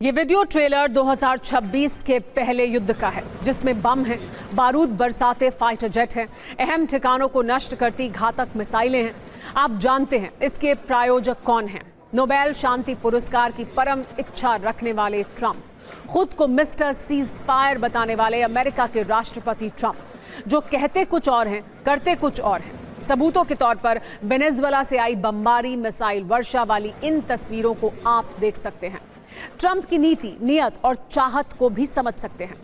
ये video trailer 2026 के पहले युद्ध का है, जिसमें बम हैं, बारूद बरसाते फाइटर जेट हैं, अहम ठिकानों को नष्ट करती घातक मिसाइलें हैं। आप जानते हैं इसके प्रायोजक कौन हैं? नोबेल शांति पुरस्कार की परम इच्छा रखने वाले ट्रंप, खुद को मिस्टर सीज फायर बताने वाले अमेरिका के राष्ट्रपति ट्रंप, जो कहते कुछ और हैं, करते कुछ और हैं। सबूतों के तौर पर वेनेजुएला से आई बमबारी मिसाइल वर्षा वाली इन तस्वीरों को आप देख सकते हैं। ट्रंप की नीति, नियत और चाहत को भी समझ सकते हैं।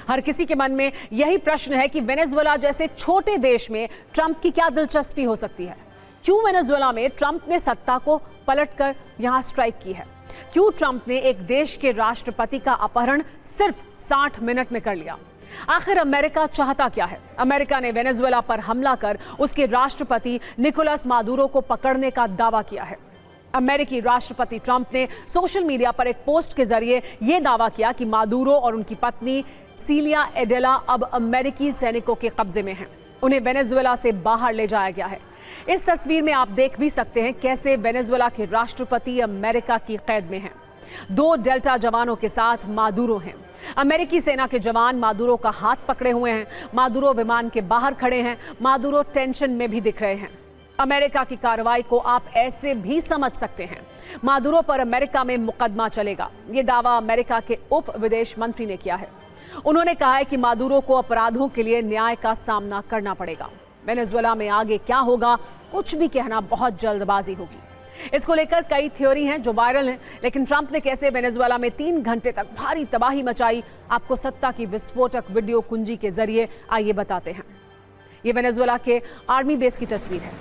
हर किसी के मन में यही प्रश्न है कि वेनेजुएला जैसे छोटे देश में ट्रंप की क्या दिलचस्पी हो सकती है? क्यों वेनेजुएला में ट्रंप ने सत्ता को पलटकर यहां स्ट्राइक की है? क्यों ट्रंप ने एक देश के राष्ट्रपति का अपहरण सिर्फ 60 मिनट में कर लिया? आखिर अमेरिका चाहता क्या है? अमेरिका ने वेनेजुएला पर हमला कर उसके राष्ट्रपति निकोलस मादुरो को पकड़ने का दावा किया है। अमेरिकी राष्ट्रपति ट्रंप ने सोशल मीडिया पर एक पोस्ट के जरिए यह दावा किया कि मादुरो और उनकी पत्नी सीलिया एडेला अब अमेरिकी सैनिकों के कब्जे में हैं। उन्हें वेनेजुएला से बाहर ले जाया गया है। इस तस्वीर में आप देख भी सकते हैं कैसे वेनेजुएला के राष्ट्रपति अमेरिका की कैद में हैं। 2 डेल्टा जवानों के साथ मादुरो हैं। अमेरिकी सेना के जवान मादुरो का हाथ पकड़े हुए हैं। मादुरो विमान के बाहर खड़े हैं। मादुरो टेंशन में भी दिख रहे हैं। अमेरिका की कार्रवाई को आप ऐसे भी समझ सकते हैं, मादुरो पर अमेरिका में मुकदमा चलेगा। ये दावा अमेरिका के उप विदेश मंत्री ने किया है। उन्होंने कहा है कि मादुरो को अपराधों के लिए न्याय का सामना करना पड़ेगा। वेनेजुएला में आगे क्या होगा, कुछ भी कहना बहुत जल्दबाजी होगी। इसको लेकर कई थ्योरी हैं जो वायरल हैं, लेकिन ट्रंप ने कैसे वेनेजुएला में 3 घंटे तक भारी तबाही मचाई, आपको सत्ता की विस्फोटक वीडियो कुंजी के जरिए आइए बताते हैं। ये वेनेजुएला के आर्मी बेस की तस्वीर है,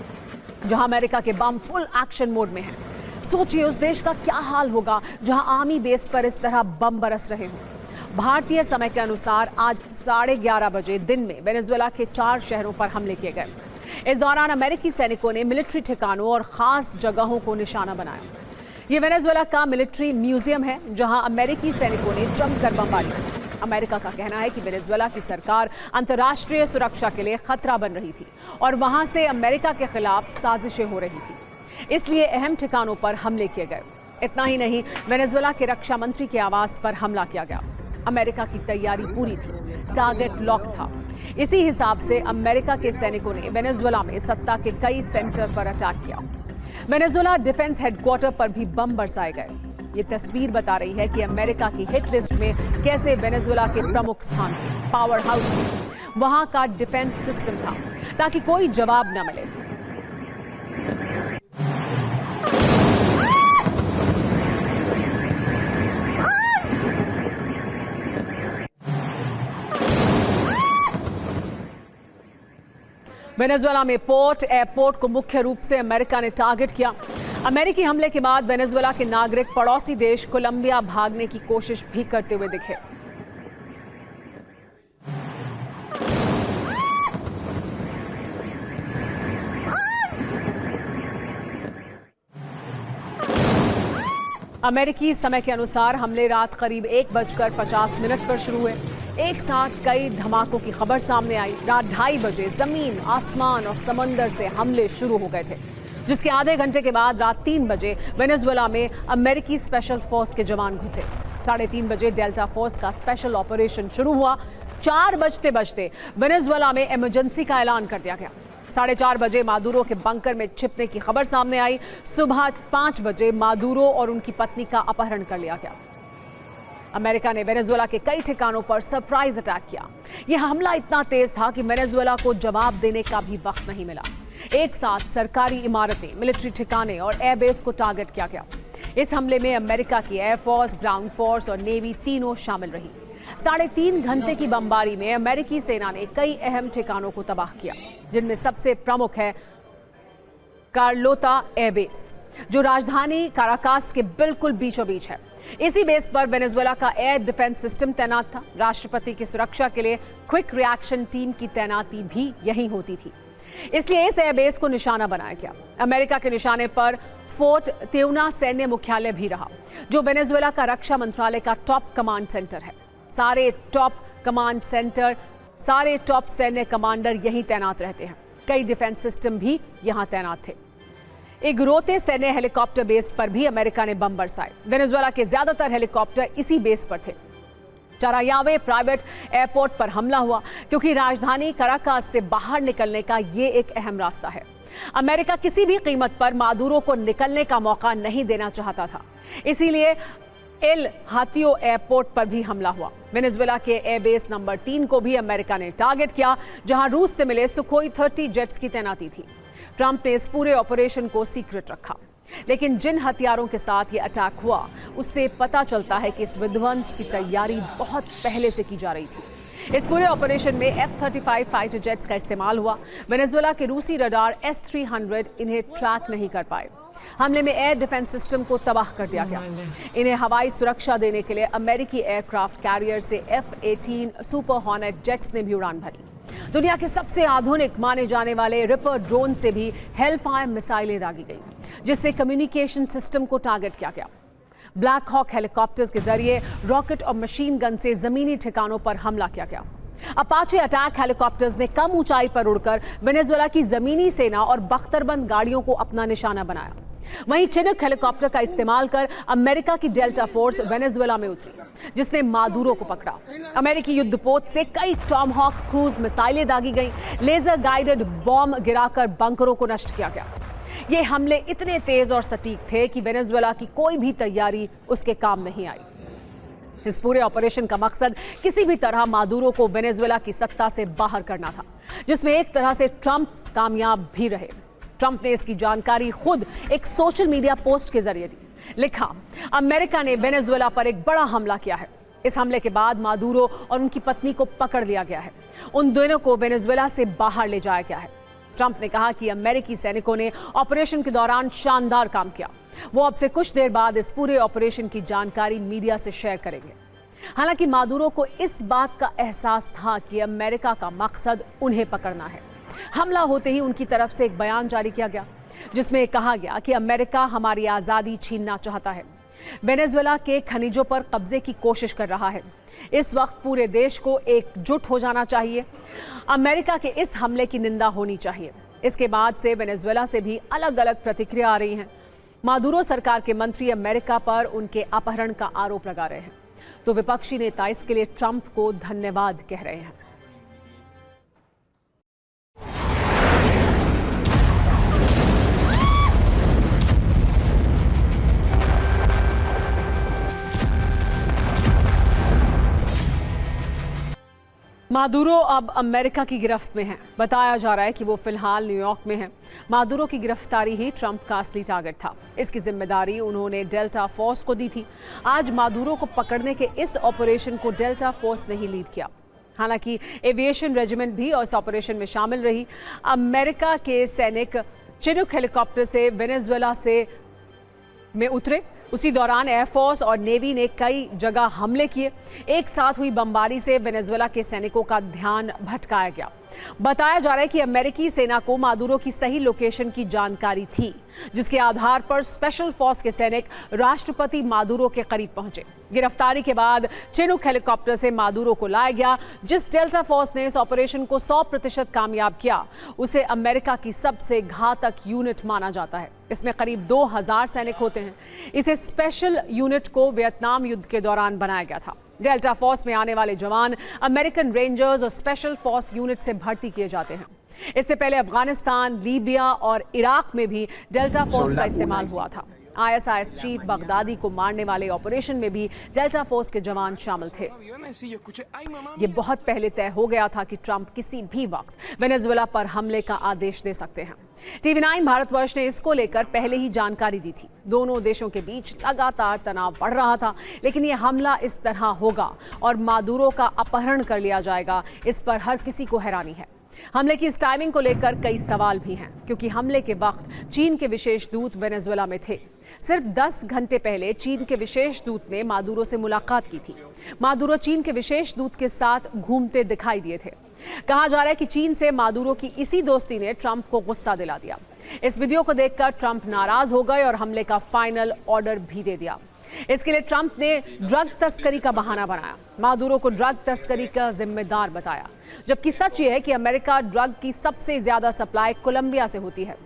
जहां अमेरिका के बम फुल एक्शन मोड में हैं। सोचिए उस देश का क्या हाल होगा जहां आर्मी बेस पर इस तरह बम बरस रहे हों। भारतीय समय के अनुसार आज 11:30 बजे दिन में वेनेजुएला के 4 शहरों पर हमले किए गए। इस दौरान अमेरिकी सैनिकों ने मिलिट्री ठिकानों और खास जगहों को निशाना बनाया। ये वेनेजुएला का मिलिट्री म्यूजियम है, जहां अमेरिकी सैनिकों ने जमकर बमबारी की। अमेरिका का कहना है कि वेनेजुएला की सरकार अंतर्राष्ट्रीय सुरक्षा के लिए खतरा बन रही थी और वहां से अमेरिका के खिलाफ साजिशें हो रही थी, इसलिए अहम ठिकानों पर हमले किए गए। इतना ही नहीं, वेनेजुएला के रक्षा मंत्री के आवास पर हमला किया गया। अमेरिका की तैयारी पूरी थी, टारगेट लॉक था। इसी हिसाब से अमेरिका के सैनिकों ने वेनेजुएला में सत्ता के कई सेंटर पर अटैक किया। वेनेजुएला डिफेंस हेडक्वार्टर पर भी बम बरसाए गए। ये तस्वीर बता रही है कि अमेरिका की हिट लिस्ट में कैसे वेनेजुएला के प्रमुख स्थान थे, पावर हाउस थे, वहां का डिफेंस सिस्टम था, ताकि कोई जवाब न मिले। वेनेजुएला में पोर्ट, एयरपोर्ट को मुख्य रूप से अमेरिका ने टारगेट किया। अमेरिकी हमले के बाद वेनेजुएला के नागरिक पड़ोसी देश कोलंबिया भागने की कोशिश भी करते हुए दिखे। अमेरिकी समय के अनुसार हमले रात करीब 1:50 पर शुरू हुए। एक साथ कई धमाकों की खबर सामने आई। रात 2:30 बजे जमीन, आसमान और समंदर से हमले शुरू हो गए थे, जिसके आधे घंटे के बाद रात 3 बजे वेनेजुएला में अमेरिकी स्पेशल फोर्स के जवान घुसे। 3:30 बजे डेल्टा फोर्स का स्पेशल ऑपरेशन शुरू हुआ। 4 बजते बजते वेनेजुएला में इमरजेंसी का ऐलान कर दिया गया। 4:30 बजे मादुरो के बंकर में छिपने की खबर सामने आई। सुबह 5 बजे मादुरो और उनकी पत्नी का अपहरण कर लिया गया। अमेरिका ने वेनेजुएला के कई ठिकानों पर सरप्राइज अटैक किया। यह हमला इतना तेज था कि वेनेजुएला को जवाब देने का भी वक्त नहीं मिला। एक साथ सरकारी इमारतें, मिलिट्री ठिकाने और एयरबेस को टारगेट किया गया। इस हमले में अमेरिका की एयरफोर्स, ग्राउंड फोर्स और नेवी तीनों शामिल रही। 3.5 घंटे की बमबारी में अमेरिकी सेना ने कई अहम ठिकानों को तबाह किया, जिनमें सबसे प्रमुख है कार्लोता एयरबेस, जो राजधानी काराकास के बिल्कुल बीचों बीच है। इसी बेस पर वेनेजुएला का एयर डिफेंस सिस्टम तैनात था। राष्ट्रपति की सुरक्षा के लिए क्विक रिएक्शन टीम की तैनाती भी यहीं होती थी, इसलिए इस एयरबेस को निशाना बनाया गया। अमेरिका के निशाने पर फोर्ट तेउना सैन्य मुख्यालय भी रहा, जो वेनेजुएला का रक्षा मंत्रालय का टॉप कमांड सेंटर है। सारे टॉप सैन्य कमांडर यहीं तैनात रहते हैं। कई डिफेंस सिस्टम भी यहां तैनात थे। एक रोते सैन्य हेलीकॉप्टर बेस पर भी अमेरिका ने बम बरसाए। वेनेजुएला के ज्यादातर हेलीकॉप्टर इसी बेस पर थे। चरायावे प्राइवेट एयरपोर्ट पर हमला हुआ क्योंकि राजधानी कराकास से बाहर निकलने का ये एक अहम रास्ता है। अमेरिका किसी भी कीमत पर मादुरो को निकलने का मौका नहीं देना चाहता था, इसीलिए एल हाथियो एयरपोर्ट पर भी हमला हुआ। वेनेजुएला के एयरबेस नंबर 3 को भी अमेरिका ने टारगेट किया, जहां रूस से मिले सुखोई 30 जेट्स की तैनाती थी। ट्रंप ने इस पूरे ऑपरेशन को सीक्रेट रखा, लेकिन जिन हथियारों के साथ ये अटैक हुआ उससे पता चलता है कि इस विध्वंस की तैयारी बहुत पहले से की जा रही थी। इस पूरे ऑपरेशन में F-35 फाइटर जेट्स का इस्तेमाल हुआ। वेनेजुएला के रूसी रडार S-300 इन्हें ट्रैक नहीं कर पाए। हमले में एयर डिफेंस सिस्टम को तबाह कर दिया गया। इन्हें हवाई सुरक्षा देने के लिए अमेरिकी एयरक्राफ्ट कैरियर से F-18 सुपर हॉर्नेट जेट्स ने भी उड़ान भरी। दुनिया के सबसे आधुनिक माने जाने वाले रिपर ड्रोन से भी हेलफायर मिसाइलें दागी गई, जिससे कम्युनिकेशन सिस्टम को टारगेट किया गया। ब्लैक हॉक हेलीकॉप्टर्स के जरिए रॉकेट और मशीन गन से जमीनी ठिकानों पर हमला किया गया। अपाचे अटैक हेलीकॉप्टर्स ने कम ऊंचाई पर उड़कर वेनेजुएला की जमीनी सेना और बख्तरबंद गाड़ियों को अपना निशाना बनाया। वहीं चिनूक हेलीकॉप्टर का इस्तेमाल कर अमेरिका की डेल्टा फोर्स वेनेजुएला में उतरी, जिसने मादुरो को पकड़ा। अमेरिकी युद्धपोत से कई टॉमहॉक क्रूज मिसाइलें दागी गईं। लेजर गाइडेड बॉम्ब गिराकर बंकरों को नष्ट किया गया। ये हमले इतने तेज और सटीक थे कि वेनेजुएला की कोई भी तैयारी उसके काम नहीं आई। इस पूरे ऑपरेशन का मकसद किसी भी तरह मादुरो को वेनेजुएला की सत्ता से बाहर करना था, जिसमें एक तरह से ट्रंप कामयाब भी रहे। ट्रंप ने इसकी जानकारी खुद एक सोशल मीडिया पोस्ट के जरिए दी। लिखा, अमेरिका ने वेनेजुएला पर एक बड़ा हमला किया है। इस हमले के बाद मादुरो और उनकी पत्नी को पकड़ लिया गया है। उन दोनों को वेनेजुएला से बाहर ले जाया गया है। ट्रंप ने कहा कि अमेरिकी सैनिकों ने ऑपरेशन के दौरान शानदार काम किया। वो अब से कुछ देर बाद इस पूरे ऑपरेशन की जानकारी मीडिया से शेयर करेंगे। हालांकि मादुरो को इस बात का एहसास था कि अमेरिका का मकसद उन्हें पकड़ना है। हमला होते ही उनकी तरफ से एक बयान जारी किया गया, जिसमें कहा गया कि अमेरिका हमारी आजादी छीनना चाहता है, वेनेजुएला के खनिजों पर कब्जे की कोशिश कर रहा है। इस वक्त पूरे देश को एकजुट हो जाना चाहिए। अमेरिका के इस हमले की निंदा होनी चाहिए। इसके बाद से वेनेजुएला से भी अलग अलग प्रतिक्रिया आ रही हैं। मादुरो सरकार के मंत्री अमेरिका पर उनके अपहरण का आरोप लगा रहे हैं, तो विपक्षी नेता इसके लिए ट्रंप को धन्यवाद कह रहे हैं। मादुरो अब अमेरिका की गिरफ्त में है। बताया जा रहा है कि वो फिलहाल न्यूयॉर्क में है। मादुरो की गिरफ्तारी ही ट्रंप का असली टारगेट था। इसकी जिम्मेदारी उन्होंने डेल्टा फोर्स को दी थी। आज मादुरो को पकड़ने के इस ऑपरेशन को डेल्टा फोर्स ने ही लीड किया। हालांकि एविएशन रेजिमेंट भी इस ऑपरेशन में शामिल रही। अमेरिका के सैनिक चिनूक हेलीकॉप्टर से वेनेजुएला में उतरे। उसी दौरान एयरफोर्स और नेवी ने कई जगह हमले किए। एक साथ हुई बमबारी से वेनेजुएला के सैनिकों का ध्यान भटकाया गया। बताया जा रहा है कि अमेरिकी सेना को मादुरो की सही लोकेशन की जानकारी थी, जिसके आधार पर स्पेशल फोर्स के सैनिक राष्ट्रपति मादुरो के करीब पहुंचे। गिरफ्तारी के बाद चिनूक हेलीकॉप्टर से मादुरो को लाया गया। जिस डेल्टा फोर्स ने इस ऑपरेशन को 100% कामयाब किया, उसे अमेरिका की सबसे घातक यूनिट माना जाता है। इसमें करीब 2000 सैनिक होते हैं। इसे स्पेशल यूनिट को वियतनाम युद्ध के दौरान बनाया गया था। डेल्टा फोर्स में आने वाले जवान अमेरिकन रेंजर्स और स्पेशल फोर्स यूनिट से भर्ती किए जाते हैं। इससे पहले अफगानिस्तान, लीबिया और इराक में भी डेल्टा फोर्स का इस्तेमाल हुआ था। ISIS चीफ बगदादी को मारने वाले ऑपरेशन में भी डेल्टा फोर्स के जवान शामिल थे। ये बहुत पहले तय हो गया था कि ट्रंप किसी भी वक्त वेनेजुएला पर हमले का आदेश दे सकते हैं। TV9 भारतवर्ष ने इसको लेकर पहले ही जानकारी दी थी। दोनों देशों के बीच लगातार तनाव बढ़ रहा था, लेकिन ये हमला इस तरह होगा और मादुरो का अपहरण कर लिया जाएगा, इस पर हर किसी को हैरानी है। हमले की इस टाइमिंग को लेकर कई सवाल भी हैं, क्योंकि हमले के वक्त चीन के विशेष दूत वेनेजुएला में थे। सिर्फ 10 घंटे पहले चीन के विशेष दूत ने मादुरो से मुलाकात की थी। मादुरो चीन के विशेष दूत के साथ घूमते दिखाई दिए थे। कहा जा रहा है कि चीन से मादुरो की इसी दोस्ती ने ट्रंप को गुस्सा दिला दिया। इस वीडियो को देखकर ट्रंप नाराज हो गए और हमले का फाइनल ऑर्डर भी दे दिया। इसके लिए ट्रंप ने ड्रग तस्करी का बहाना बनाया। मादुरो को ड्रग तस्करी का जिम्मेदार बताया, जबकि सच ये है कि अमेरिका ड्रग की सबसे ज्यादा सप्लाई कोलंबिया से होती है।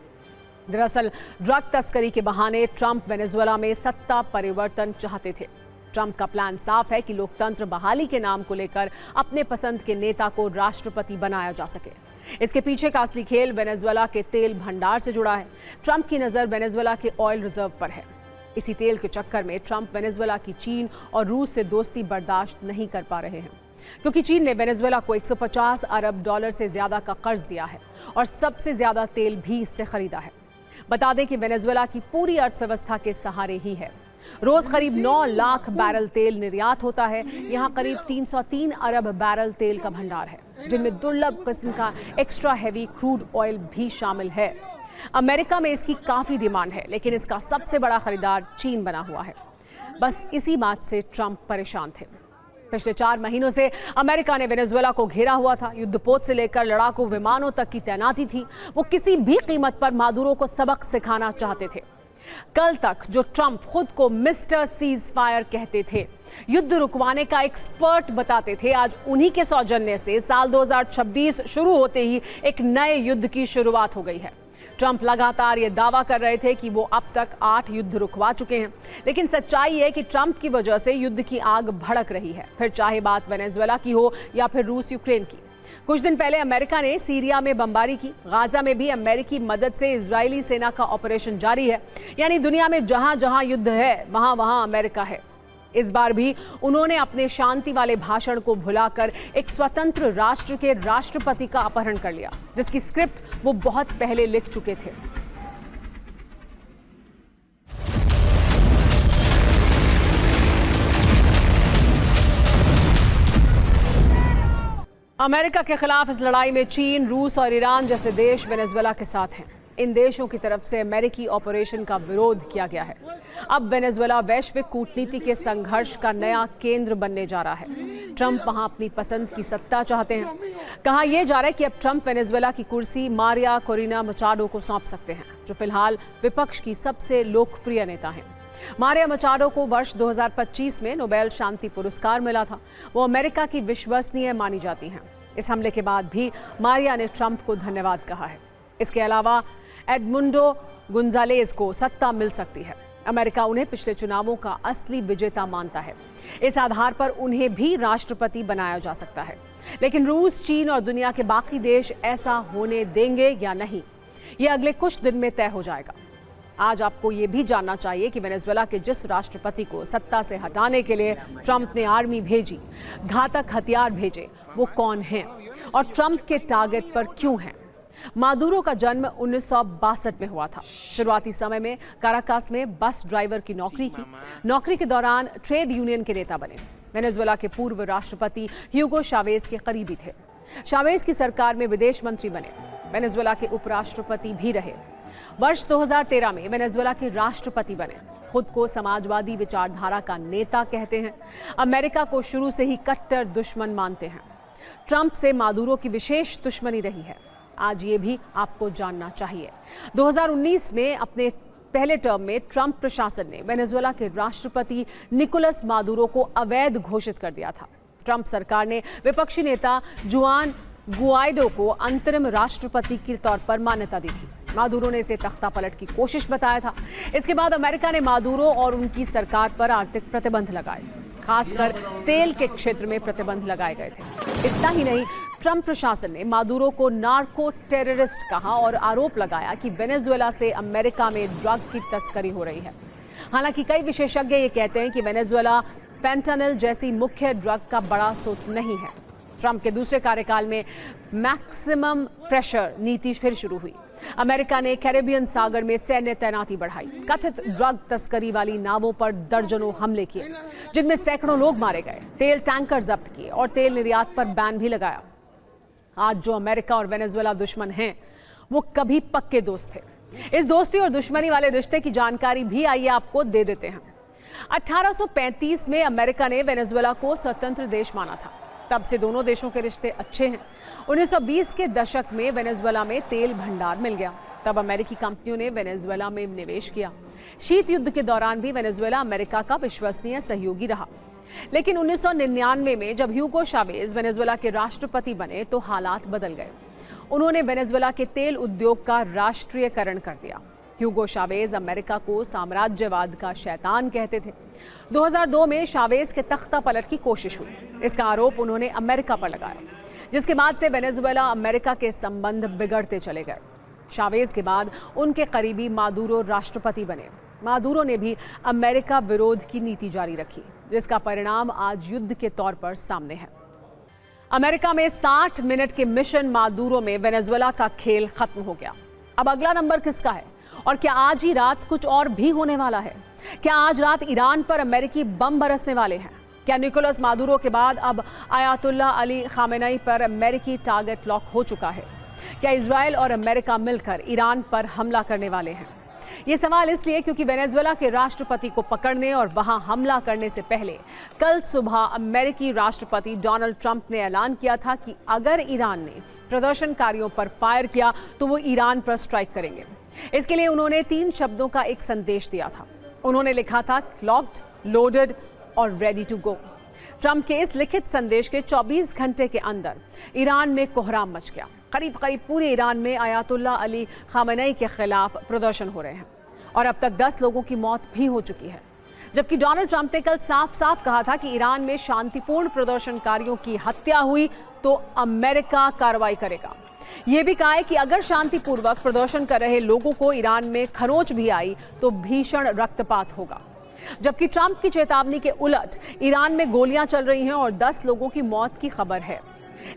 दरअसल ड्रग तस्करी के बहाने ट्रंप वेनेजुएला में सत्ता परिवर्तन चाहते थे। ट्रंप का प्लान साफ है कि लोकतंत्र बहाली के नाम को लेकर अपने पसंद के नेता को राष्ट्रपति बनाया जा सके। इसके पीछे का असली खेल वेनेजुएला के तेल भंडार से जुड़ा है। ट्रंप की नजर वेनेजुएला के ऑयल रिजर्व पर है। इसी तेल के चक्कर में ट्रंप वेनेजुएला की चीन और रूस से दोस्ती बर्दाश्त नहीं कर पा रहे हैं, क्योंकि चीन ने वेनेजुएला को 150 अरब डॉलर से ज्यादा का कर्ज दिया है और सबसे ज्यादा तेल भी इससे खरीदा है। बता दें कि वेनेजुएला की पूरी अर्थव्यवस्था के सहारे ही है। रोज करीब 9 लाख बैरल तेल निर्यात होता है। यहाँ करीब 303 अरब बैरल तेल का भंडार है, जिनमें दुर्लभ किस्म का एक्स्ट्रा हैवी क्रूड ऑयल भी शामिल है। अमेरिका में इसकी काफी डिमांड है, लेकिन इसका सबसे बड़ा खरीदार चीन बना हुआ है। बस इसी बात से ट्रंप परेशान थे। पिछले 4 महीनों से अमेरिका ने वेनेजुएला को घेरा हुआ था। युद्धपोत से लेकर लड़ाकू विमानों तक की तैनाती थी। वो किसी भी कीमत पर मादुरो को सबक सिखाना चाहते थे। कल तक जो ट्रंप खुद को मिस्टर सीज फायर कहते थे, युद्ध रुकवाने का एक्सपर्ट बताते थे, आज उन्हीं के सौजन्य से साल 2026 शुरू होते ही एक नए युद्ध की शुरुआत हो गई है। ट्रंप लगातार ये दावा कर रहे थे कि वो अब तक 8 युद्ध रुकवा चुके हैं, लेकिन सच्चाई है कि ट्रंप की वजह से युद्ध की आग भड़क रही है, फिर चाहे बात वेनेजुएला की हो या फिर रूस यूक्रेन की। कुछ दिन पहले अमेरिका ने सीरिया में बमबारी की। गाजा में भी अमेरिकी मदद से इजरायली सेना का ऑपरेशन जारी है। यानी दुनिया में जहां जहां युद्ध है, वहां वहां अमेरिका है। इस बार भी उन्होंने अपने शांति वाले भाषण को भुलाकर एक स्वतंत्र राष्ट्र के राष्ट्रपति का अपहरण कर लिया, जिसकी स्क्रिप्ट वो बहुत पहले लिख चुके थे। अमेरिका के खिलाफ इस लड़ाई में चीन, रूस और ईरान जैसे देश वेनेजुएला के साथ हैं। इन देशों की तरफ से अमेरिकी ऑपरेशन का विरोध किया गया है। अब वेनेजुएला वैश्विक कूटनीति के संघर्ष का नया केंद्र बनने जा रहा है। ट्रंप वहां अपनी पसंद की सत्ता चाहते हैं। कहा यह जा रहा है कि अब ट्रंप वेनेजुएला की कुर्सी मारिया कोरिना मचाडो को सौंप सकते हैं, जो फिलहाल विपक्ष की सबसे लोकप्रिय नेता हैं। मारिया मचाडो को वर्ष 2025 में नोबेल शांति पुरस्कार मिला था। वो अमेरिका की विश्वसनीय मानी जाती हैं। इस हमले के बाद भी मारिया ने ट्रंप को धन्यवाद कहा है। इसके अलावा एडमुंडो गुंजालेज को सत्ता मिल सकती है। अमेरिका उन्हें पिछले चुनावों का असली विजेता मानता है। इस आधार पर उन्हें भी राष्ट्रपति बनाया जा सकता है। लेकिन रूस, चीन और दुनिया के बाकी देश ऐसा होने देंगे या नहीं, ये अगले कुछ दिन में तय हो जाएगा। आज आपको ये भी जानना चाहिए कि वेनेजुएला के जिस राष्ट्रपति को सत्ता से हटाने के लिए ट्रंप ने आर्मी भेजी, घातक हथियार भेजे, वो कौन हैं और ट्रंप के टारगेट पर क्यों हैं। मादुरो का जन्म 1962 में हुआ था। शुरुआती समय में काराकास में बस ड्राइवर की नौकरी की। नौकरी के दौरान ट्रेड यूनियन के नेता बने। वेनेजुएला के पूर्व राष्ट्रपति ह्यूगो शावेज के करीबी थे। शावेज की सरकार में विदेश मंत्री बने। वेनेजुएला के उपराष्ट्रपति भी रहे। वर्ष 2013 में वेनेजुएला के राष्ट्रपति बने। खुद को समाजवादी विचारधारा का नेता कहते हैं। अमेरिका को शुरू से ही कट्टर दुश्मन मानते हैं। ट्रंप से मादुरो की विशेष दुश्मनी रही है। आज ये भी आपको जानना चाहिए। 2019 में अपने पहले टर्म में ट्रंप प्रशासन ने वेनेजुएला के राष्ट्रपति निकोलस मादुरो को अवैध घोषित कर दिया था। ट्रंप सरकार ने विपक्षी नेता जुआन गुआइडो को अंतरिम राष्ट्रपति के तौर पर मान्यता दी थी। मादुरो ने इसे तख्ता पलट की कोशिश बताया था। इसके बाद अमेरिका ने मादुरो और उनकी सरकार पर आर्थिक प्रतिबंध लगाए। खासकर तेल के क्षेत्र में प्रतिबंध लगाए गए थे। इतना ही नहीं, ट्रंप प्रशासन ने मादुरो को नार्को टेररिस्ट कहा और आरोप लगाया कि वेनेजुएला से अमेरिका में ड्रग की तस्करी हो रही है। हालांकि कई विशेषज्ञ ये कहते हैं कि वेनेजुएला फेंटानिल जैसी मुख्य ड्रग का बड़ा स्रोत नहीं है। ट्रंप के दूसरे कार्यकाल में मैक्सिमम प्रेशर नीति फिर शुरू हुई। अमेरिका ने कैरेबियन सागर में सैन्य तैनाती बढ़ाई। कथित ड्रग तस्करी वाली नावों पर दर्जनों हमले किए, जिनमें सैकड़ों लोग मारे गए। तेल टैंकर जब्त किए और तेल निर्यात पर बैन भी लगाया। आज जो अमेरिका और वेनेजुएला दुश्मन हैं, वो कभी पक्के दोस्त थे। इस दोस्ती और दुश्मनी वाले रिश्ते की जानकारी भी आइए आपको दे देते हैं। 1835 में अमेरिका ने वेनेजुएला को स्वतंत्र देश माना था। तब से दोनों देशों के रिश्ते अच्छे हैं। 1920 के दशक में वेनेजुएला में तेल भंडार मिल गया। तब अमेरिकी कंपनियों ने वेनेजुएला में निवेश किया। शीत युद्ध के दौरान भी वेनेजुएला अमेरिका का विश्वसनीय सहयोगी रहा। लेकिन 1999 में जब ह्यूगो शावेज वेनेजुएला के राष्ट्रपति बने तो हालात बदल गए। उन्होंने वेनेजुएला के तेल उद्योग का राष्ट्रीयकरण कर दिया। ह्यूगो शावेज अमेरिका को साम्राज्यवाद का शैतान कहते थे। 2002 में शावेज के तख्ता पलट की कोशिश हुई। इसका आरोप उन्होंने अमेरिका पर लगाया, जिसके बाद से वेनेजुएला अमेरिका के संबंध बिगड़ते चले गए। शावेज के बाद उनके करीबी मादुरो राष्ट्रपति बने। मादुरो ने भी अमेरिका विरोध की नीति जारी रखी, जिसका परिणाम आज युद्ध के तौर पर सामने है। अमेरिका में 60 मिनट के मिशन मादुरो में वेनेजुएला का खेल खत्म हो गया। अब अगला नंबर किसका है? और क्या आज ही रात कुछ और भी होने वाला है? क्या आज रात ईरान पर अमेरिकी बम बरसने वाले हैं? क्या निकोलस मादुरो के बाद अब आयतुल्ला अली खामेनेई पर अमेरिकी टारगेट लॉक हो चुका है? क्या इजराइल और अमेरिका मिलकर ईरान पर हमला करने वाले हैं? ये सवाल इसलिए क्योंकि वेनेजुएला के राष्ट्रपति को पकड़ने और वहां हमला करने से पहले कल सुबह अमेरिकी राष्ट्रपति डोनाल्ड ट्रंप ने ऐलान किया था कि अगर ईरान ने प्रदर्शनकारियों पर फायर किया तो वो ईरान पर स्ट्राइक करेंगे। इसके लिए उन्होंने 3 शब्दों का एक संदेश दिया था। उन्होंने लिखा था लॉक्ड, लोडेड और रेडी टू गो। ट्रंप के इस लिखित संदेश के 24 घंटे के अंदर ईरान में कोहराम मच गया। करीब पूरे ईरान में आयतुल्ला अली खामेनेई के खिलाफ प्रदर्शन हो रहे हैं और अब तक 10 लोगों की मौत भी हो चुकी है। जबकि डोनाल्ड ट्रंप ने कल साफ साफ कहा था कि ईरान में शांतिपूर्ण प्रदर्शनकारियों की हत्या हुई तो अमेरिका कार्रवाई करेगा। यह भी कहा है कि अगर शांतिपूर्वक प्रदर्शन कर रहे लोगों को ईरान में खरोंच भी आई तो भीषण रक्तपात होगा। जबकि ट्रंप की चेतावनी के उलट ईरान में गोलियां चल रही हैं और 10 लोगों की मौत की खबर है।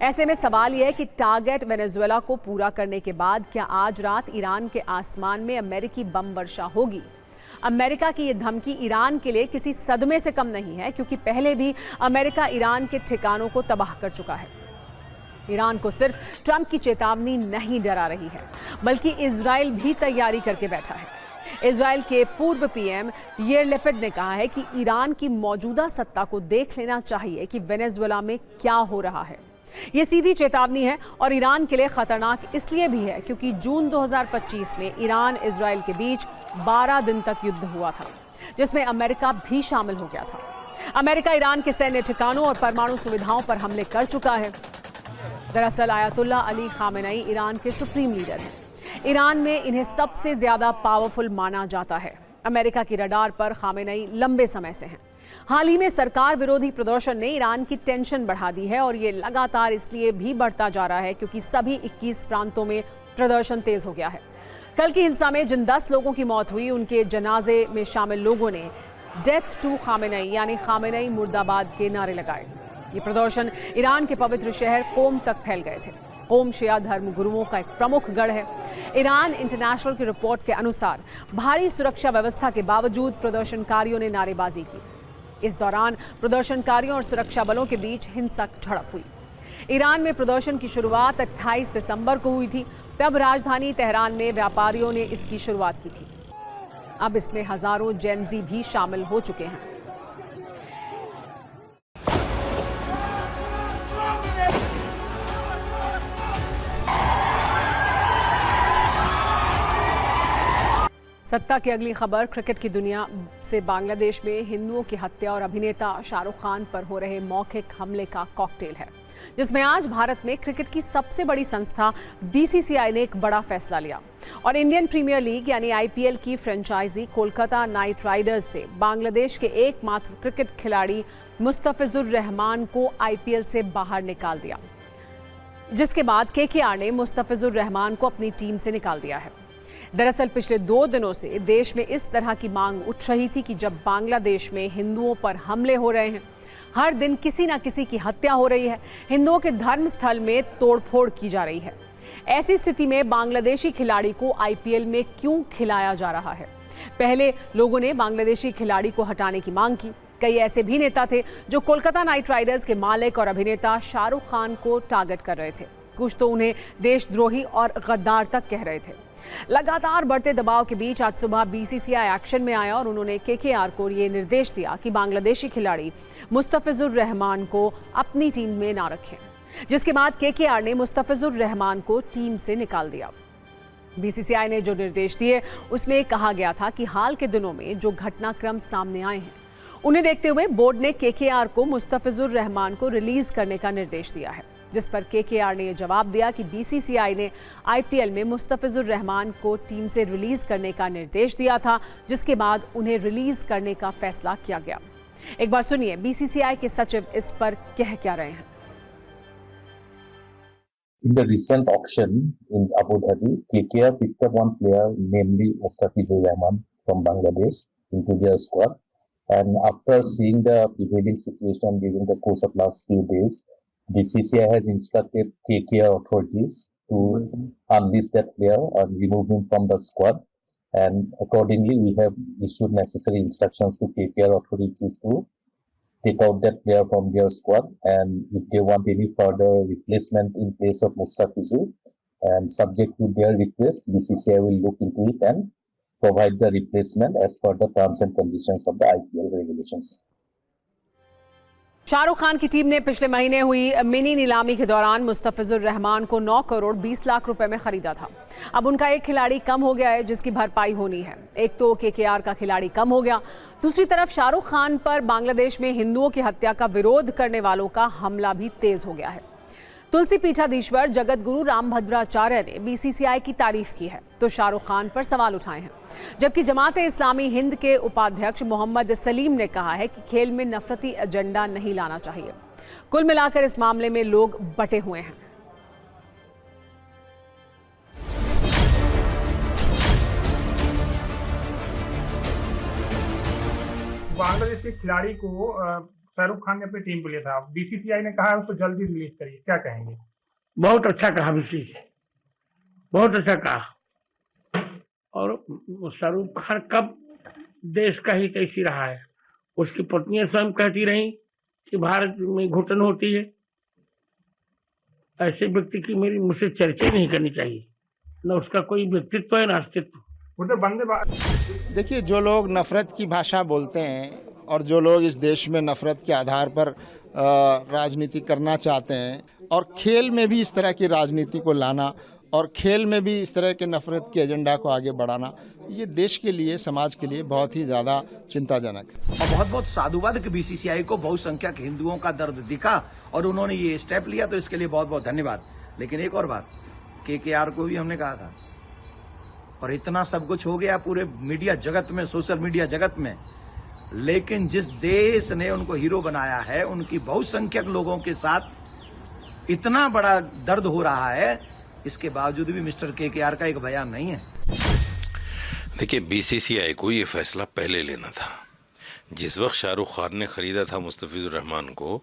ऐसे में सवाल यह है कि टारगेट वेनेजुएला को पूरा करने के बाद क्या आज रात ईरान के आसमान में अमेरिकी बम वर्षा होगी? अमेरिका की यह धमकी ईरान के लिए किसी सदमे से कम नहीं है, क्योंकि पहले भी अमेरिका ईरान के ठिकानों को तबाह कर चुका है। ईरान को सिर्फ ट्रंप की चेतावनी नहीं डरा रही है, बल्कि इजराइल भी तैयारी करके बैठा है। इजराइल के पूर्व पीएम याइर लैपिड ने कहा है कि ईरान की मौजूदा सत्ता को देख लेना चाहिए कि वेनेजुएला में क्या हो रहा है। ये सीधी चेतावनी है और ईरान के लिए खतरनाक इसलिए भी है क्योंकि जून 2025 में ईरान इजराइल के बीच 12 दिन तक युद्ध हुआ था, जिसमें अमेरिका भी शामिल हो गया था। अमेरिका ईरान के सैन्य ठिकानों और परमाणु सुविधाओं पर हमले कर चुका है। दरअसल आयतुल्ला अली खामेनेई ईरान के सुप्रीम लीडर हैं। ईरान में इन्हें सबसे ज्यादा पावरफुल माना जाता है। अमेरिका की रडार पर खामेनेई लंबे समय से हैं। हाल ही में सरकार विरोधी प्रदर्शन ने ईरान की टेंशन बढ़ा दी है और ये लगातार इसलिए भी बढ़ता जा रहा है क्योंकि सभी 21 प्रांतों में प्रदर्शन तेज हो गया है। कल की हिंसा में जिन 10 लोगों की मौत हुई, उनके जनाजे में शामिल लोगों ने डेथ टू खामेनेई यानी खामेनेई मुर्दाबाद के नारे लगाए। ये प्रदर्शन ईरान के पवित्र शहर कोम तक फैल गए थे। कोम शिया धर्म गुरुओं का एक प्रमुख गढ़ है। ईरान इंटरनेशनल की रिपोर्ट के अनुसार भारी सुरक्षा व्यवस्था के बावजूद प्रदर्शनकारियों ने नारेबाजी की। इस दौरान प्रदर्शनकारियों और सुरक्षा बलों के बीच हिंसक झड़प हुई। ईरान में प्रदर्शन की शुरुआत 28 दिसंबर को हुई थी। तब राजधानी तेहरान में व्यापारियों ने इसकी शुरुआत की थी। अब इसमें हजारों जेनजी भी शामिल हो चुके हैं। सत्ता की अगली खबर क्रिकेट की दुनिया से बांग्लादेश में हिंदुओं की हत्या और अभिनेता शाहरुख खान पर हो रहे मौखिक हमले का कॉकटेल है, जिसमें आज भारत में क्रिकेट की सबसे बड़ी संस्था बीसीसीआई ने एक बड़ा फैसला लिया और इंडियन प्रीमियर लीग यानी आईपीएल की फ्रेंचाइजी कोलकाता नाइट राइडर्स से बांग्लादेश के एकमात्र क्रिकेट खिलाड़ी मुस्तफिजुर रहमान को आईपीएल से बाहर निकाल दिया, जिसके बाद केकेआर ने मुस्तफिजुर रहमान को अपनी टीम से निकाल दिया है। दरअसल पिछले 2 दिनों से देश में इस तरह की मांग उठ रही थी कि जब बांग्लादेश में हिंदुओं पर हमले हो रहे हैं, हर दिन किसी न किसी की हत्या हो रही है, हिंदुओं के धर्म स्थल में तोड़फोड़ की जा रही है, ऐसी स्थिति में बांग्लादेशी खिलाड़ी को आईपीएल में क्यों खिलाया जा रहा है? पहले लोगों ने बांग्लादेशी खिलाड़ी को हटाने की मांग की। कई ऐसे भी नेता थे जो कोलकाता नाइट राइडर्स के मालिक और अभिनेता शाहरुख खान को टारगेट कर रहे थे। कुछ तो उन्हें देशद्रोही और गद्दार तक कह रहे थे। लगातार बढ़ते दबाव के बीच आज सुबह बीसीसीआई एक्शन में आया और उन्होंने केकेआर को ये निर्देश दिया कि बांग्लादेशी खिलाड़ी मुस्तफिजुर रहमान को अपनी टीम में ना रखें, जिसके बाद केकेआर ने मुस्तफिजुर रहमान को टीम से निकाल दिया। बीसीसीआई ने जो निर्देश दिए उसमें कहा गया था कि हाल के दिनों में जो घटनाक्रम सामने आए हैं उन्हें देखते हुए बोर्ड ने केकेआर को मुस्तफिजुर रहमान को रिलीज करने का निर्देश दिया है। जिस पर केकेआर ने यह जवाब दिया कि बीसीसीआई ने आईपीएल में मुस्तफिजुर रहमान को टीम से रिलीज करने का निर्देश दिया था, जिसके बाद उन्हें रिलीज करने का फैसला किया गया। एक बार सुनिए बीसीसीआई के सचिव इस पर कह क्या रहे हैं। In the recent auction in Abu Dhabi, KKR picked up one player, namely Mustafizur Rahman from Bangladesh, into their squad. And after seeing the prevailing situation during the course of last few days, BCCI has instructed KKR authorities to unleash that player and remove him from the squad. And accordingly, we have issued necessary instructions to KKR authorities to take out that player from their squad, and if they want any further replacement in place of Mustafizur, and subject to their request, BCCI will look into it and provide the replacement as per the terms and conditions of the IPL regulations. Shahrukh Khan की team ने पिछले महीने हुई mini नीलामी के दौरान मुस्तफिजुर रहमान को 9 करोड़ 20 लाख रुपए में खरीदा था। अब उनका एक खिलाड़ी कम हो गया है, जिसकी भरपाई होनी है। एक तो केकेआर का खिलाड़ी कम हो गया, दूसरी तरफ शाहरुख खान पर बांग्लादेश में हिंदुओं की हत्या का विरोध करने वालों का हमला भी तेज हो गया है। तुलसी पीठाधीश्वर जगत गुरु रामभद्राचार्य ने बीसीसीआई की तारीफ की है तो शाहरुख खान पर सवाल उठाए हैं, जबकि जमाते इस्लामी हिंद के उपाध्यक्ष मोहम्मद सलीम ने कहा है कि खेल में नफरती एजेंडा नहीं लाना चाहिए। कुल मिलाकर इस मामले में लोग बटे हुए हैं। बांग्लादेश के खिलाड़ी को शाहरुख खान ने अपनी टीम को लिया था, बीसीसीआई ने कहा उसको जल्दी रिलीज करिए, क्या कहेंगे? बहुत अच्छा कहा बीसीसीआई, बहुत अच्छा कहा। और शाहरुख खान कब देश का हित ऐसी रहा है, उसकी पत्नियां स्वयं कहती रही कि भारत में घुटन होती है। ऐसे व्यक्ति की मेरी मुझसे चर्चा नहीं करनी चाहिए, न उसका कोई व्यक्तित्व है न अस्तित्व। वो तो बंदे देखिए, जो लोग नफरत की भाषा बोलते हैं और जो लोग इस देश में नफरत के आधार पर राजनीति करना चाहते हैं और खेल में भी इस तरह की राजनीति को लाना और खेल में भी इस तरह के नफरत के एजेंडा को आगे बढ़ाना, ये देश के लिए, समाज के लिए बहुत ही ज़्यादा चिंताजनक है। और बहुत बहुत साधुवाद कि बीसीसीआई को बहुसंख्यक हिंदुओं का दर्द दिखा और उन्होंने ये स्टेप लिया, तो इसके लिए बहुत बहुत धन्यवाद। लेकिन एक और बात, केकेआर को भी हमने कहा था, और इतना सब कुछ हो गया पूरे मीडिया जगत में, सोशल मीडिया जगत में, लेकिन जिस देश ने उनको हीरो बनाया है, उनकी बहुसंख्यक लोगों के साथ इतना बड़ा दर्द हो रहा है, इसके बावजूद भी मिस्टर केकेआर का एक बयान नहीं है। देखिए, बीसीसीआई को ये फैसला पहले लेना था। जिस वक्त शाहरुख खान ने खरीदा था मुस्तफिजुर रहमान को,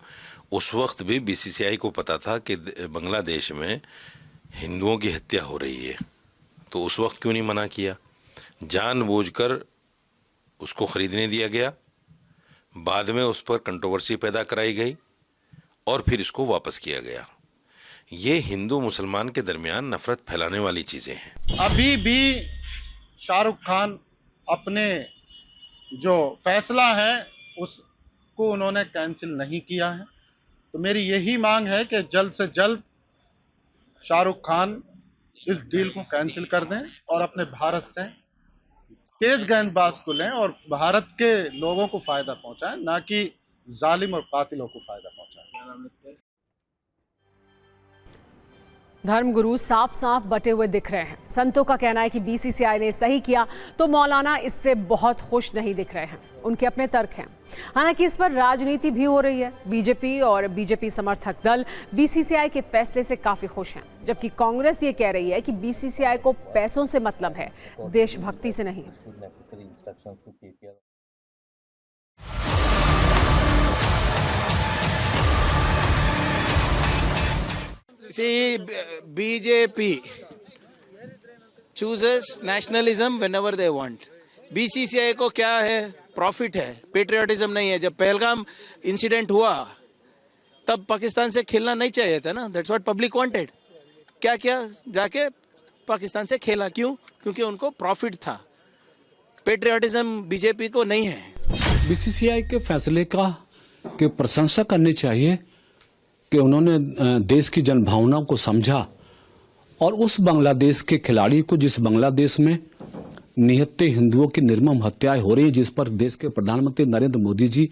उस वक्त भी बीसीसीआई को पता था कि बांग्लादेश में हिंदुओं की हत्या हो रही है, तो उस वक्त क्यों नहीं मना किया? जानबूझकर उसको खरीदने दिया गया, बाद में उस पर कंट्रोवर्सी पैदा कराई गई और फिर इसको वापस किया गया। ये हिंदू मुसलमान के दरमियान नफरत फैलाने वाली चीज़ें हैं। अभी भी शाहरुख खान अपने जो फैसला है उसको उन्होंने कैंसिल नहीं किया है, तो मेरी यही मांग है कि जल्द से जल्द शाहरुख खान इस डील को कैंसिल कर दें और अपने भारत से तेज गेंदबाज को लें और भारत के लोगों को फायदा पहुंचाएं, ना कि जालिम और कातिलों को फायदा पहुंचाएं। धर्मगुरु साफ साफ बटे हुए दिख रहे हैं। संतों का कहना है कि बीसीसीआई ने सही किया, तो मौलाना इससे बहुत खुश नहीं दिख रहे हैं। उनके अपने तर्क हैं। हालांकि इस पर राजनीति भी हो रही है। बीजेपी और बीजेपी समर्थक दल बीसीसीआई के फैसले से काफी खुश हैं, जबकि कांग्रेस ये कह रही है कि बीसीसीआई को पैसों से मतलब है, देशभक्ति से नहीं। See, BJP chooses nationalism whenever they want. BCCI को क्या है? प्रॉफिट है, पेट्रियाटिज्म नहीं है। जब पहलगाम इंसिडेंट हुआ तब पाकिस्तान से खेलना नहीं चाहिए था ना, दैट्स व्हाट पब्लिक वांटेड। क्या किया? जाके पाकिस्तान से खेला। क्यों? क्योंकि उनको प्रॉफिट था। पेट्रियाटिज्म बीजेपी को नहीं है। बीसीसीआई के फैसले की प्रशंसा करनी चाहिए कि उन्होंने देश की जनभावनाओं को समझा और उस बांग्लादेश के खिलाड़ी को, जिस बांग्लादेश में निहत्ते हिंदुओं की निर्मम हत्याएं हो रही है, जिस पर देश के प्रधानमंत्री नरेंद्र मोदी जी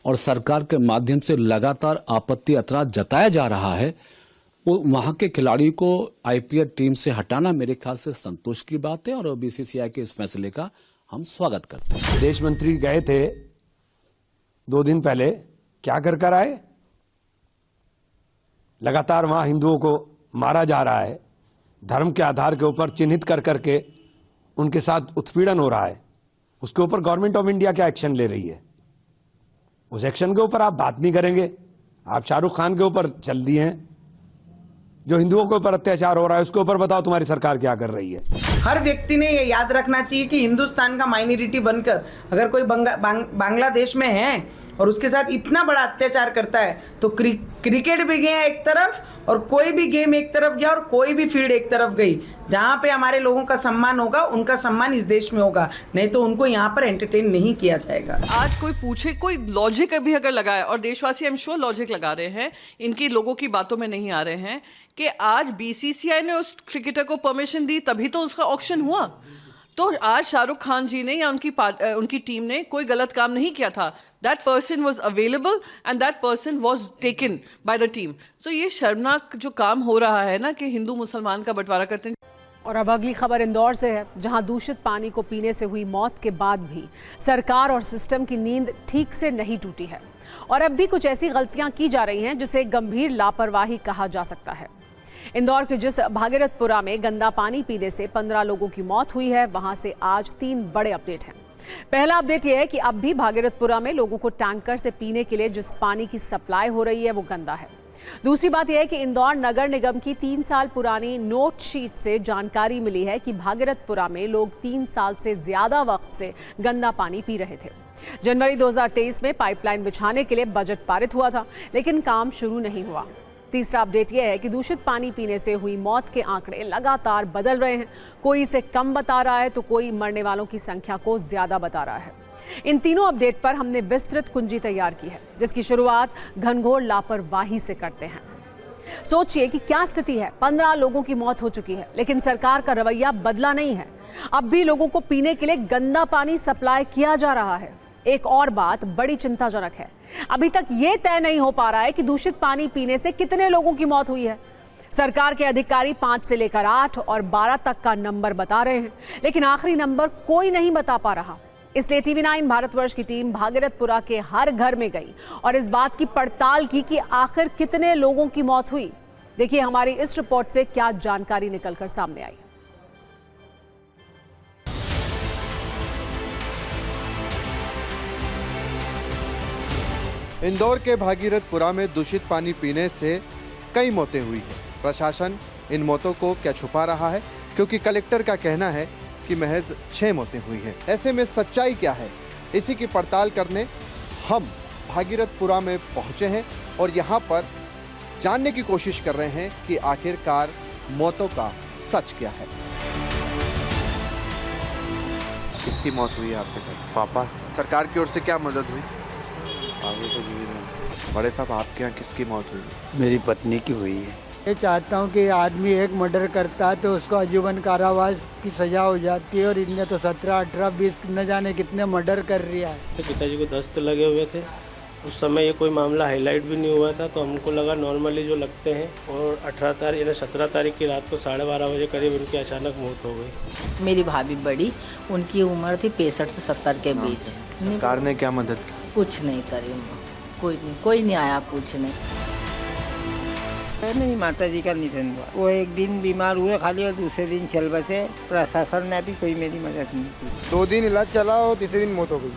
और सरकार के माध्यम से लगातार आपत्ति ऐतराज जताया जा रहा है, वो वहां के खिलाड़ी को आईपीएल टीम से हटाना मेरे ख्याल से संतोष की बात है और बीसीसीआई के इस फैसले का हम स्वागत करते हैं। विदेश मंत्री गए थे 2 दिन पहले, क्या कर आए? लगातार वहां हिंदुओं को मारा जा रहा है, धर्म के आधार के ऊपर चिन्हित कर करके उनके साथ उत्पीड़न हो रहा है। उसके ऊपर गवर्नमेंट ऑफ इंडिया क्या एक्शन ले रही है? उस एक्शन के ऊपर आप बात नहीं करेंगे। आप शाहरुख खान के ऊपर चल दिए हैं। जो हिंदुओं के ऊपर अत्याचार हो रहा है उसके ऊपर बताओ तुम्हारी सरकार क्या कर रही है। हर व्यक्ति ने ये याद रखना चाहिए कि हिंदुस्तान का माइनॉरिटी बनकर अगर कोई बांग्लादेश में है और उसके साथ इतना बड़ा अत्याचार करता है तो क्रिकेट भी गया एक तरफ और कोई भी गेम एक तरफ गया और कोई भी फील्ड एक तरफ गई। जहाँ पे हमारे लोगों का सम्मान होगा उनका सम्मान इस देश में होगा, नहीं तो उनको यहाँ पर एंटरटेन नहीं किया जाएगा। आज कोई पूछे, कोई लॉजिक अभी अगर लगाए, और देशवासी आई एम श्योर लॉजिक लगा रहे हैं, इनकी लोगों की बातों में नहीं आ रहे हैं कि आज बीसीसीआई ने उस क्रिकेटर को परमिशन दी तभी तो उसका ऑक्शन हुआ। तो आज शाहरुख खान जी ने या उनकी टीम ने कोई गलत काम नहीं किया था। That person was available and that person was taken by the team. तो ये शर्मनाक जो काम हो रहा है ना कि हिंदू मुसलमान का बंटवारा करते हैं। और अब अगली खबर इंदौर से है, जहां दूषित पानी को पीने से हुई मौत के बाद भी सरकार और सिस्टम की नींद ठीक से नहीं टूटी है और अब भी कुछ ऐसी गलतियां की जा रही हैं जिसे गंभीर लापरवाही कहा जा सकता है। इंदौर के जिस भागीरथपुरा में गंदा पानी पीने से 15 लोगों की मौत हुई है, वहां से आज 3 बड़े अपडेट हैं। पहला अपडेट यह है कि अब भी भागीरथपुरा में लोगों को टैंकर से पीने के लिए जिस पानी की सप्लाई हो रही है वो गंदा है। दूसरी बात यह है कि इंदौर नगर निगम की 3 साल पुरानी नोट शीट से जानकारी मिली है कि भागीरथपुरा में लोग 3 साल से ज्यादा वक्त से गंदा पानी पी रहे थे। जनवरी 2023 में पाइपलाइन बिछाने के लिए बजट पारित हुआ था, लेकिन काम शुरू नहीं हुआ। तीसरा अपडेट यह है कि दूषित पानी पीने से हुई मौत के आंकड़े लगातार बदल रहे हैं। कोई इसे कम बता रहा है तो कोई मरने वालों की संख्या को ज्यादा बता रहा है। इन तीनों अपडेट पर हमने विस्तृत कुंजी तैयार की है, जिसकी शुरुआत घनघोर लापरवाही से करते हैं। सोचिए कि क्या स्थिति है। 15 लोगों की मौत हो चुकी है, लेकिन सरकार का रवैया बदला नहीं है। अब भी लोगों को पीने के लिए गंदा पानी सप्लाई किया जा रहा है। एक और बात बड़ी चिंताजनक है, अभी तक ये तय नहीं हो पा रहा है कि दूषित पानी पीने से कितने लोगों की मौत हुई है। सरकार के अधिकारी 5 से लेकर 8 और 12 तक का नंबर बता रहे हैं, लेकिन आखिरी नंबर कोई नहीं बता पा रहा। इसलिए TV9 भारतवर्ष की टीम भागीरथपुरा के हर घर में गई और इस बात की पड़ताल की कि आखिर कितने लोगों की मौत हुई। देखिए हमारी इस रिपोर्ट से क्या जानकारी निकलकर सामने आई। इंदौर के भागीरथपुरा में दूषित पानी पीने से कई मौतें हुई हैं। प्रशासन इन मौतों को क्या छुपा रहा है, क्योंकि कलेक्टर का कहना है कि महज 6 मौतें हुई हैं। ऐसे में सच्चाई क्या है, इसी की पड़ताल करने हम भागीरथपुरा में पहुंचे हैं और यहां पर जानने की कोशिश कर रहे हैं कि आखिरकार मौतों का सच क्या है। किसकी मौत हुई है आपके साथ? पापा। सरकार की ओर से क्या मदद हुई? आगे तो जीवित नहीं। बड़े साहब आपके यहाँ किसकी मौत हुई? मेरी पत्नी की हुई है। मैं चाहता हूँ कि आदमी एक मर्डर करता है तो उसको आजीवन कारावास की सजा हो जाती है और इनने तो 17, 18, 20 न जाने कितने मर्डर कर रिया है। पिताजी को दस्त लगे हुए थे, उस समय ये कोई मामला हाईलाइट भी नहीं हुआ था, तो हमको लगा नॉर्मली जो लगते हैं। और 18 तारीख यानी 17 तारीख की रात को 12:30 बजे करीब उनकी अचानक मौत हो गई। मेरी भाभी बड़ी, उनकी उम्र थी 65 से 70 के बीच। सरकार ने क्या मदद की? कुछ नहीं करी, कोई नहीं आया पूछने। मेरी माता जी का निधन हुआ, वो एक दिन बीमार हुए खाली और दूसरे दिन चल बसे। प्रशासन ने भी कोई मेरी मदद नहीं की। 2 दिन इलाज चला और तीसरे दिन मौत हो गई।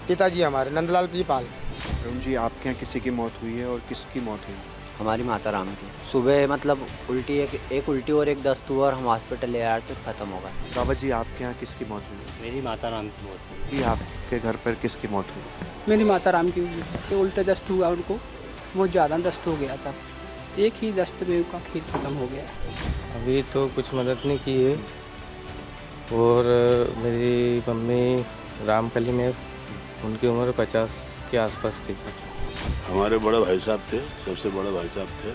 पिताजी हमारे नंदलाल जी पाल। जी आपके यहाँ किसी की मौत हुई है और किसकी मौत हुई? हमारी माता राम की। सुबह मतलब उल्टी एक उल्टी और एक दस्त हुआ और हम हॉस्पिटल ले आए तो खत्म हो गया। बाबा जी आपके यहाँ किसकी मौत हुई? मेरी माता राम की मौत हुई। जी आपके घर पर किसकी मौत हुई? मेरी माता राम की हुई थी। उल्टा दस्त हुआ उनको, वो ज़्यादा दस्त हो गया था, एक ही दस्त में उनका खीर खत्म हो गया। अभी तो कुछ मदद नहीं की है। और मेरी मम्मी रामकली में, उनकी उम्र 50 के आसपास थी। हमारे बड़े भाई साहब थे, सबसे बड़े भाई साहब थे।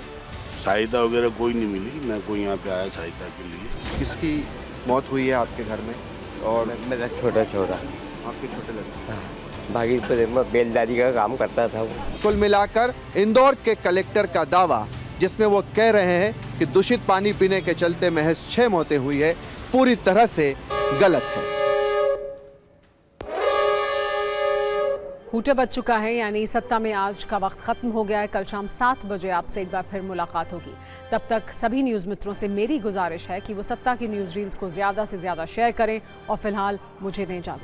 सहायता वगैरह कोई नहीं मिली, ना कोई यहाँ पे आया सहायता के लिए। किसकी मौत हुई है आपके घर में? और मेरा छोटा छोटा। आपके छोटे लड़के? भागीरथपुर में बेलदारी का काम करता था वो। कुल मिलाकर इंदौर के कलेक्टर का दावा जिसमें वो कह रहे हैं कि दूषित पानी पीने के चलते महज 6 मौतें हुई है, पूरी तरह से गलत है। हूटे बज चुका है, यानी सत्ता में आज का वक्त खत्म हो गया है। कल शाम 7 बजे आपसे एक बार फिर मुलाकात होगी। तब तक सभी न्यूज़ मित्रों से मेरी गुजारिश है कि वो सत्ता की न्यूज़ रील्स को ज़्यादा से ज़्यादा शेयर करें और फिलहाल मुझे दें इजाज़त।